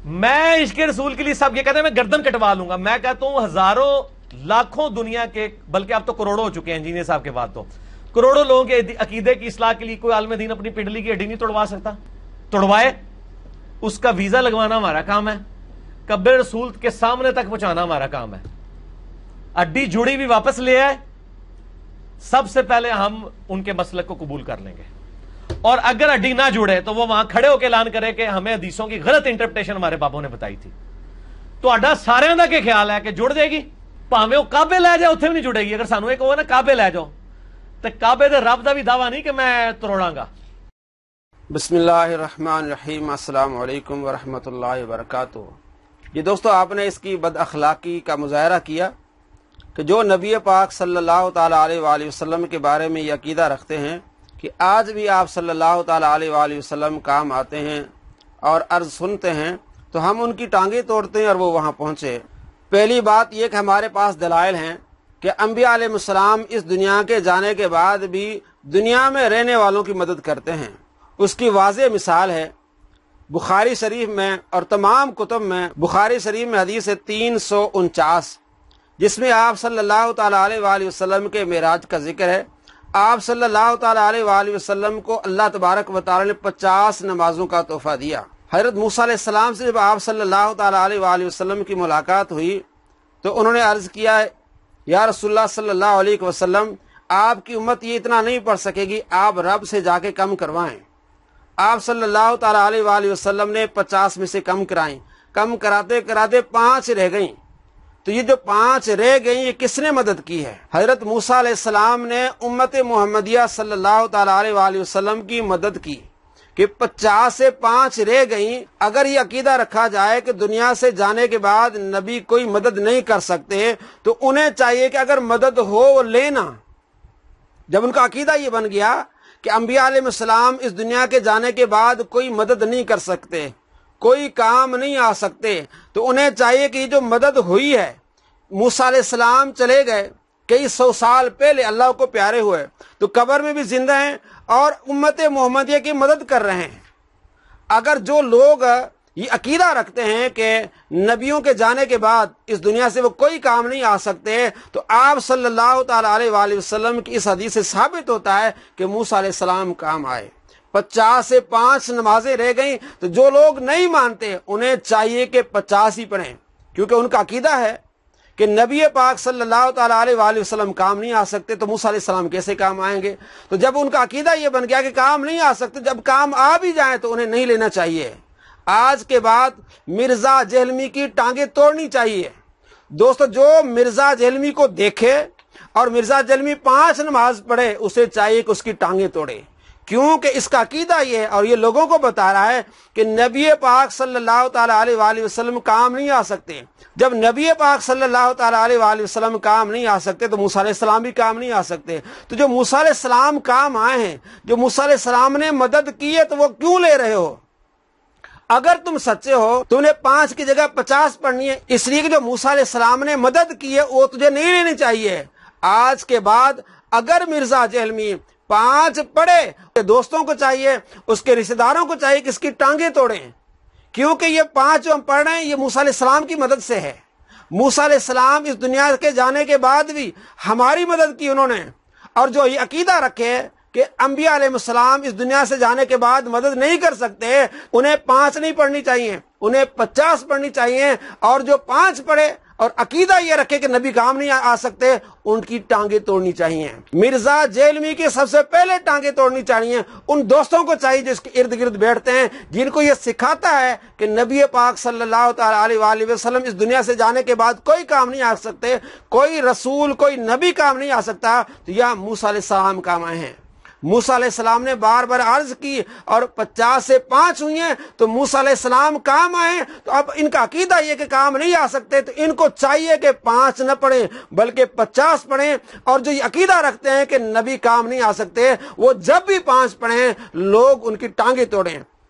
میں عشق رسول کے لیے سب یہ کہتے ہیں میں گردن کٹوا لوں گا. میں کہتا ہوں ہزاروں لاکھوں دنیا کے بلکہ اب تو کروڑوں ہو چکے ہیں انجینئر صاحب کے بعد تو کروڑوں لوگوں کے عقیدے کی اصلاح کے لیے کوئی عالم دین اپنی پنڈلی کی ہڈی نہیں توڑوا سکتا. توڑوائے, اس کا ویزا لگوانا ہمارا کام ہے, قبر رسول کے سامنے تک پہنچانا ہمارا کام ہے. ہڈی جڑی بھی واپس لے آئے, سب سے پہلے ہم ان کے مسلک کو قبول کر لیں گے. اور اگر ہڈی نہ جڑے تو وہ وہاں کھڑے ہو کے اعلان کرے کہ ہمیں حدیثوں کی غلط انٹرپریٹیشن ہمارے بابوں نے بتائی تھی. تو اڈا سارے دا کے خیال ہے کہ جڑ جائے گی, پاویں وہ کعبے لے جائے اتنے بھی نہیں جڑے گی. اگر سانو ایک ہو نا کعبے لے جاؤ تو کعبے دے رب دا بھی دعویٰ نہیں کہ میں توڑاں گا. بسم اللہ الرحمن الرحیم. السلام علیکم ورحمۃ اللہ وبرکاتہ. یہ دوستو, آپ نے اس کی بد اخلاقی کا مظاہرہ کیا کہ جو نبی پاک صلی اللہ تعالیٰ علیہ وآلہ وسلم کے بارے میں یہ عقیدہ رکھتے ہیں کہ آج بھی آپ صلی اللہ تعالیٰ علیہ وآلہ وسلم کام آتے ہیں اور عرض سنتے ہیں, تو ہم ان کی ٹانگیں توڑتے ہیں اور وہ وہاں پہنچے. پہلی بات یہ کہ ہمارے پاس دلائل ہیں کہ انبیاء علیہ السلام اس دنیا کے جانے کے بعد بھی دنیا میں رہنے والوں کی مدد کرتے ہیں. اس کی واضح مثال ہے بخاری شریف میں اور تمام کتب میں. بخاری شریف میں حدیث ہے 349 جس میں آپ صلی اللہ تعالیٰ علیہ وآلہ وسلم کے معراج کا ذکر ہے. آپ صلی اللہ تعالیٰ علیہ وآلہ وسلم کو اللہ تبارک و تعالیٰ نے 50 نمازوں کا تحفہ دیا. حضرت موسیٰ علیہ السلام سے جب آپ صلی اللہ تعالیٰ علیہ وآلہ وسلم کی ملاقات ہوئی تو انہوں نے عرض کیا, یا رسول اللہ صلی اللہ علیہ وسلم, آپ کی امت یہ اتنا نہیں پڑھ سکے گی, آپ رب سے جا کے کم کروائیں. آپ صلی اللہ تعالیٰ علیہ وآلہ وسلم نے 50 میں سے کم کرائیں. کم کراتے کراتے 5 رہ گئیں. تو یہ جو 5 رہ گئیں یہ کس نے مدد کی ہے؟ حضرت موسیٰ علیہ السلام نے امت محمدیہ صلی اللہ تعالیٰ علیہ وآلہ وسلم کی مدد کی کہ 50 سے 5 رہ گئیں. اگر یہ عقیدہ رکھا جائے کہ دنیا سے جانے کے بعد نبی کوئی مدد نہیں کر سکتے تو انہیں چاہیے کہ اگر مدد ہو وہ لینا. جب ان کا عقیدہ یہ بن گیا کہ انبیاء علیہ السلام اس دنیا کے جانے کے بعد کوئی مدد نہیں کر سکتے, کوئی کام نہیں آ سکتے, تو انہیں چاہیے کہ یہ جو مدد ہوئی ہے, موسیٰ علیہ السلام چلے گئے کئی 100 سال پہلے, اللہ کو پیارے ہوئے, تو قبر میں بھی زندہ ہیں اور امت محمدیہ کی مدد کر رہے ہیں. اگر جو لوگ یہ عقیدہ رکھتے ہیں کہ نبیوں کے جانے کے بعد اس دنیا سے وہ کوئی کام نہیں آ سکتے, تو آپ صلی اللہ تعالیٰ علیہ وآلہ وسلم کی اس حدیث سے ثابت ہوتا ہے کہ موسیٰ علیہ السلام کام آئے. 50 سے 5 نمازیں رہ گئیں, تو جو لوگ نہیں مانتے انہیں چاہیے کہ 50 ہی پڑھیں, کیونکہ ان کا عقیدہ ہے کہ نبی پاک صلی اللہ تعالیٰ علیہ وآلہ وسلم کام نہیں آ سکتے, تو موسیٰ علیہ السلام کیسے کام آئیں گے؟ تو جب ان کا عقیدہ یہ بن گیا کہ کام نہیں آ سکتے, جب کام آ بھی جائیں تو انہیں نہیں لینا چاہیے. آج کے بعد مرزا جہلمی کی ٹانگیں توڑنی چاہیے. دوستو, جو مرزا جہلمی کو دیکھے اور مرزا جہلمی 5 نماز پڑھے, اسے چاہیے کہ اس کی ٹانگیں توڑے, کیونکہ اس کا عقیدہ یہ ہے اور یہ لوگوں کو بتا رہا ہے کہ نبی پاک صلی اللہ تعالیٰ علیہ وآلہ وسلم کام نہیں آ سکتے. جب نبی پاک صلی اللہ تعالیٰ علیہ وآلہ وسلم کام نہیں آ سکتے تو موسیٰ علیہ السلام بھی کام نہیں آ سکتے. تو جو موسیٰ علیہ السلام کام آئے ہیں, جو موسیٰ علیہ السلام نے مدد کی ہے, تو وہ کیوں لے رہے ہو؟ اگر تم سچے ہو تو انہیں 5 کی جگہ 50 پڑھنی ہے, اس لیے کہ جو موسیٰ علیہ السلام نے مدد کی ہے وہ تجھے نہیں لینی چاہیے. آج کے بعد اگر مرزا جہلمی 5 پڑھے, دوستوں کو چاہیے, اس کے رشتہ داروں کو چاہیے کہ اس کی ٹانگیں توڑیں, کیونکہ یہ 5 جو ہم پڑھ رہے ہیں یہ موسیٰ علیہ السلام کی مدد سے ہے. موسیٰ علیہ السلام اس دنیا کے جانے کے بعد بھی ہماری مدد کی انہوں نے. اور جو یہ عقیدہ رکھے کہ انبیاء علیہ السلام اس دنیا سے جانے کے بعد مدد نہیں کر سکتے, انہیں 5 نہیں پڑھنی چاہیے, انہیں 50 پڑھنی چاہیے. اور جو 5 پڑھے اور عقیدہ یہ رکھے کہ نبی کام نہیں آ سکتے, ان کی ٹانگیں توڑنی چاہیے. مرزا جہلمی کی سب سے پہلے ٹانگیں توڑنی چاہیے. ان دوستوں کو چاہیے جو اس کے ارد گرد بیٹھتے ہیں, جن کو یہ سکھاتا ہے کہ نبی پاک صلی اللہ تعالیٰ علیہ وآلہ وسلم اس دنیا سے جانے کے بعد کوئی کام نہیں آ سکتے, کوئی رسول کوئی نبی کام نہیں آ سکتا. تو یہ موسیٰ علیہ السلام کام آئے ہیں. موسیٰ علیہ السلام نے بار بار عرض کی اور 50 سے 5 ہوئی ہیں, تو موسیٰ علیہ السلام کام آئے. تو اب ان کا عقیدہ یہ کہ کام نہیں آ سکتے, تو ان کو چاہیے کہ 5 نہ پڑھیں بلکہ 50 پڑھیں. اور جو یہ عقیدہ رکھتے ہیں کہ نبی کام نہیں آ سکتے, وہ جب بھی 5 پڑھیں لوگ ان کی ٹانگیں توڑیں.